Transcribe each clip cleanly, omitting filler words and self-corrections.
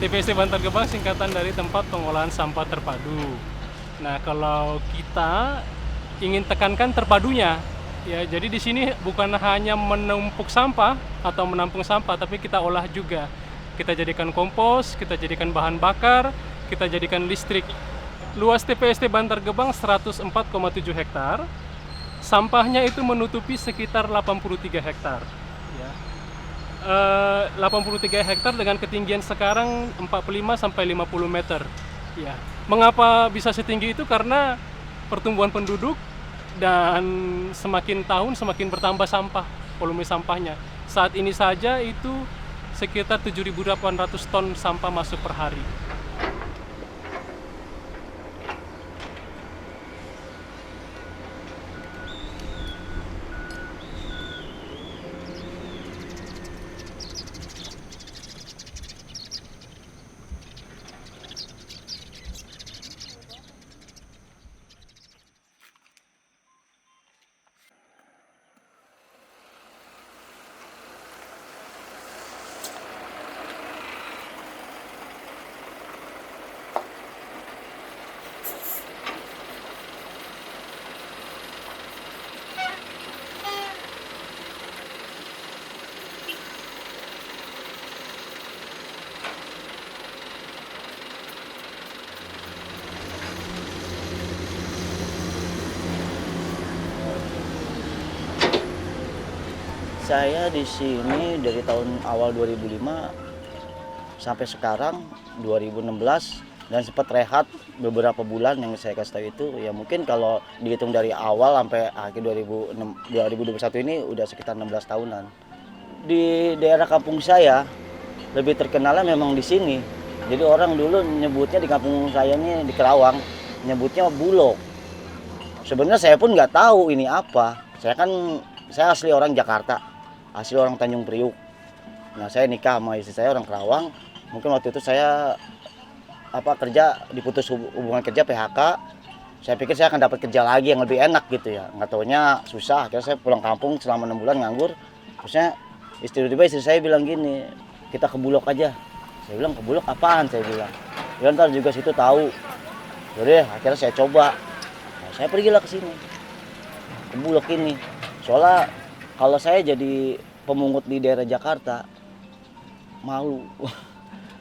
TPST Bantar Gebang singkatan dari tempat pengolahan sampah terpadu. Nah, kalau kita ingin tekankan terpadunya, ya, jadi di sini bukan hanya menumpuk sampah atau menampung sampah, tapi kita olah juga. Kita jadikan kompos, kita jadikan bahan bakar, kita jadikan listrik. Luas TPST Bantar Gebang 104,7 hektar. Sampahnya itu menutupi sekitar 83 hektar. Ya. 83 hektar dengan ketinggian sekarang 45 sampai 50 meter. Ya. Mengapa bisa setinggi itu? Karena pertumbuhan penduduk dan semakin tahun semakin bertambah sampah, volume sampahnya. Saat ini saja itu sekitar 7.800 ton sampah masuk per hari. Saya di sini dari tahun awal 2005 sampai sekarang 2016, dan sempat rehat beberapa bulan. Yang saya kasih tahu itu ya mungkin kalau dihitung dari awal sampai akhir 2021 ini udah sekitar 16 tahunan. Di daerah kampung saya lebih terkenalnya memang di sini. Jadi orang dulu nyebutnya di kampung saya ini di Kerawang nyebutnya bulog. Sebenarnya saya pun nggak tahu ini apa. Saya asli orang Jakarta, asli orang Tanjung Priuk. Nah, saya nikah sama istri saya orang Kerawang. Mungkin waktu itu saya kerja diputus hubungan kerja PHK. Saya pikir saya akan dapat kerja lagi yang lebih enak gitu ya. Nggak taunya susah. Akhirnya saya pulang kampung selama 6 bulan nganggur. Terusnya tiba-tiba istri saya bilang gini, kita ke Bulog aja. Saya bilang, ke Bulog apaan? Saya bilang, ya ntar juga situ tahu. Jadi akhirnya saya coba. Nah, saya pergilah ke sini, ke Bulog ini. Soalnya kalau saya jadi pemungut di daerah Jakarta, malu.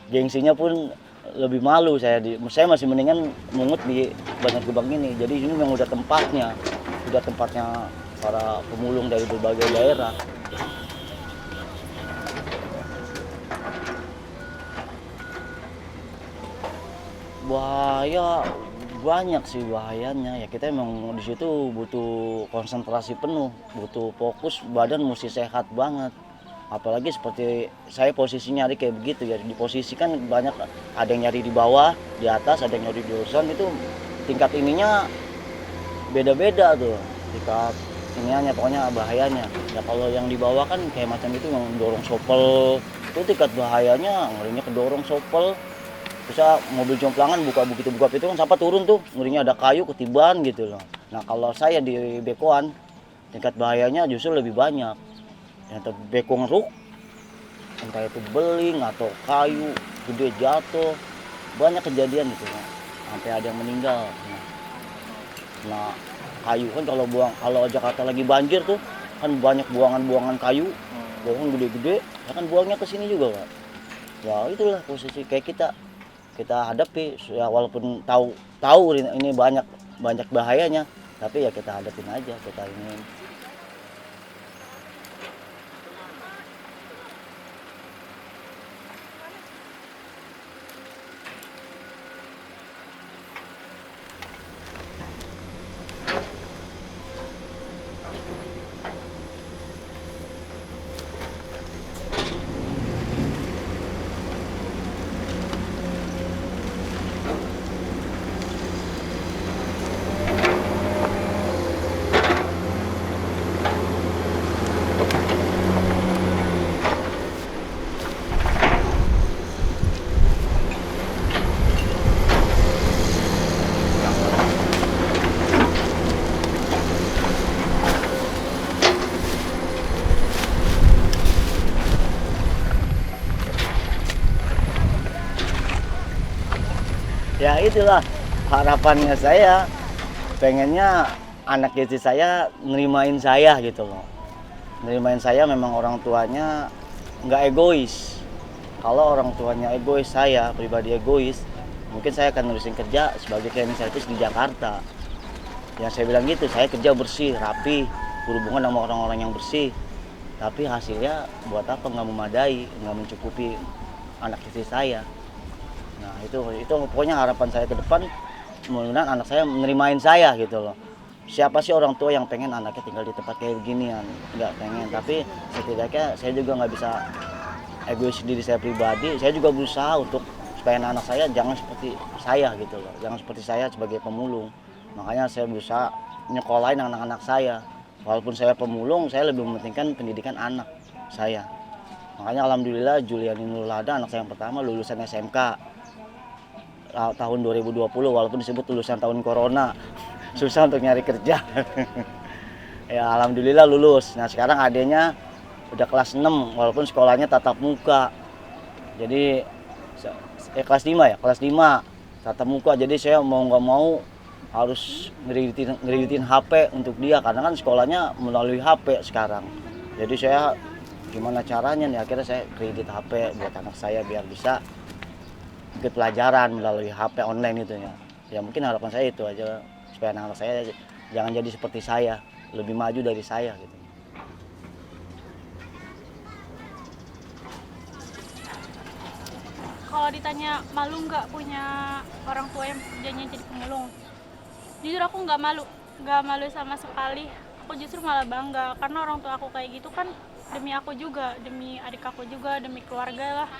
Gengsinya pun lebih malu saya masih mendingan mungut di Bantar Gebang ini. Jadi ini memang udah tempatnya para pemulung dari berbagai daerah. Bahaya banyak sih bahayanya ya, kita emang di situ butuh konsentrasi penuh, butuh fokus, badan mesti sehat banget. Apalagi seperti saya posisinya nyari kayak begitu ya, di posisi kan banyak, ada yang nyari di bawah, di atas, ada yang nyari di urusan, itu tingkat ininya beda-beda tuh, tingkat iniannya, pokoknya bahayanya ya. Kalau yang di bawah kan kayak macam itu yang dorong sopel, itu tingkat bahayanya ngerinya kedorong sopel. Bisa mobil jomplangan buka itu kan sampah turun tuh, ngerinya ada kayu ketiban gitu loh. Nah kalau saya di bekoan, tingkat bahayanya justru lebih banyak. Yang beko ngeruk, entah itu beling atau kayu gede jatuh, banyak kejadian gitu ya. Sampai ada yang meninggal. Nah kayu kan kalau Jakarta lagi banjir tuh kan banyak buangan-buangan kayu, buangan gede-gede, ya kan buangnya ke sini juga Pak. Ya itulah posisi kayak kita hadapi ya, walaupun tahu ini banyak bahayanya, tapi ya kita hadapin aja, kita ini. Ya itulah harapannya saya, pengennya anak istri saya nerimain saya gitu loh. Nerimain saya memang orang tuanya nggak egois. Kalau orang tuanya egois, saya pribadi egois, mungkin saya akan nerusin kerja sebagai cleaning service di Jakarta. Yang saya bilang gitu, saya kerja bersih, rapi, berhubungan sama orang-orang yang bersih. Tapi hasilnya buat apa, nggak memadai, nggak mencukupi anak istri saya. Nah itu pokoknya harapan saya ke depan, mudah-mudahan anak saya menerimain saya gitu loh. Siapa sih orang tua yang pengen anaknya tinggal di tempat kayak beginian? Nggak pengen, tapi setidaknya saya juga nggak bisa egois diri saya pribadi. Saya juga berusaha untuk supaya anak saya jangan seperti saya gitu loh, jangan seperti saya sebagai pemulung. Makanya saya berusaha nyekolahin anak-anak saya. Walaupun saya pemulung, saya lebih mementingkan pendidikan anak saya. Makanya alhamdulillah Juliani Nurulada, anak saya yang pertama, lulusan SMK tahun 2020, walaupun disebut lulusan tahun corona. Susah untuk nyari kerja. Ya alhamdulillah lulus. Nah sekarang adiknya udah kelas 6, walaupun sekolahnya tatap muka. Jadi kelas 5 ya, kelas 5 tatap muka. Jadi saya mau nggak mau harus ngeriditin HP untuk dia, karena kan sekolahnya melalui HP sekarang. Jadi saya gimana caranya nih, akhirnya saya kredit HP buat anak saya biar bisa ikut pelajaran melalui HP online itu ya. Ya mungkin harapan saya itu aja, supaya anak-anak saya jangan jadi seperti saya, lebih maju dari saya gitu. Kalau ditanya malu nggak punya orang tua yang kerjanya jadi pemulung, jujur aku nggak malu sama sekali. Aku justru malah bangga, karena orang tua aku kayak gitu kan demi aku juga, demi adik aku juga, demi keluarga lah.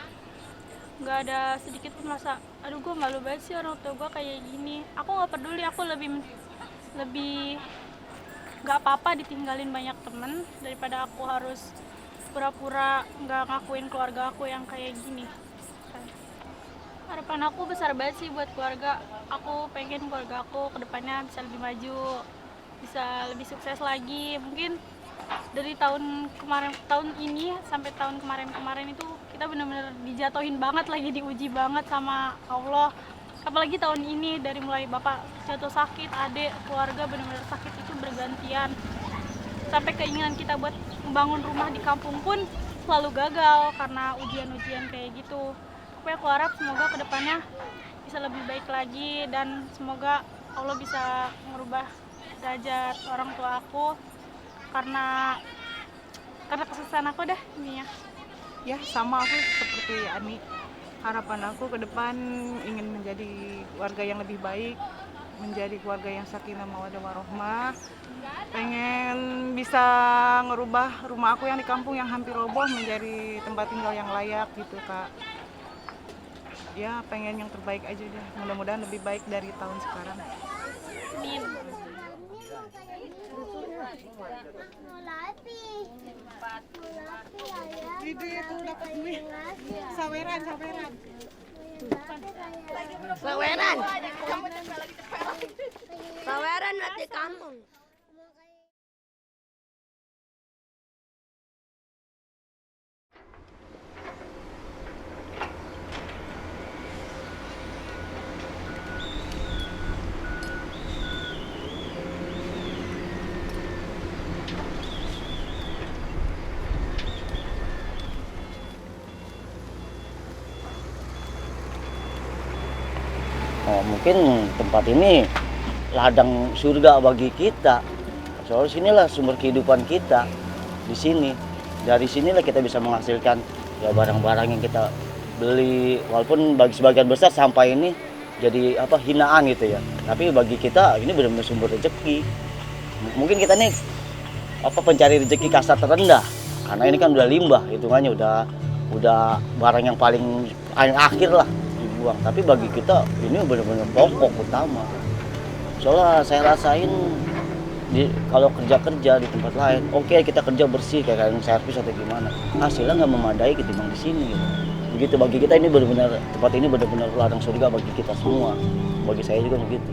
Nggak ada sedikit pun merasa, aduh gue malu banget sih orang tua gue kayak gini. Aku nggak peduli, aku lebih nggak apa-apa ditinggalin banyak temen daripada aku harus pura-pura nggak ngakuin keluarga aku yang kayak gini. Harapan aku besar banget sih buat keluarga. Aku pengen keluarga aku kedepannya bisa lebih maju, bisa lebih sukses lagi. Mungkin dari tahun ini sampai tahun kemarin itu kita benar-benar dijatuhin banget, lagi diuji banget sama Allah. Apalagi tahun ini, dari mulai bapak jatuh sakit, adik, keluarga benar-benar sakit itu bergantian. Sampai keinginan kita buat membangun rumah di kampung pun selalu gagal karena ujian-ujian kayak gitu. Pokoknya aku harap semoga kedepannya bisa lebih baik lagi, dan semoga Allah bisa merubah derajat orang tua aku karena kesuksesan aku dah ini ya. Ya sama aku seperti Ani, harapan aku ke depan ingin menjadi keluarga yang lebih baik, menjadi keluarga yang sakinah mawaddah warahmah. Pengen bisa ngerubah rumah aku yang di kampung yang hampir roboh menjadi tempat tinggal yang layak gitu Kak. Ya pengen yang terbaik aja deh, mudah-mudahan lebih baik dari tahun sekarang. Amin. Itu dapat duit. Saweran. Saweran nanti kampung. Oh, mungkin tempat ini ladang surga bagi kita. Soalnya sinilah sumber kehidupan kita. Di sini, dari sinilah kita bisa menghasilkan ya barang-barang yang kita beli. Walaupun bagi sebagian besar sampah ini jadi hinaan gitu ya. Tapi bagi kita ini benar-benar sumber rezeki. Mungkin kita nih pencari rezeki kasta terendah. Karena ini kan udah limbah, hitungannya udah barang yang paling akhir lah dibuang. Tapi bagi kita ini benar-benar pokok utama. Soalnya saya rasain kalau kerja di tempat lain, oke, kita kerja bersih kayak servis atau gimana, hasilnya nggak memadai ketimbang di sini gitu. Begitu bagi kita ini benar-benar tempat ini benar-benar ladang surga bagi kita semua. Bagi saya juga begitu.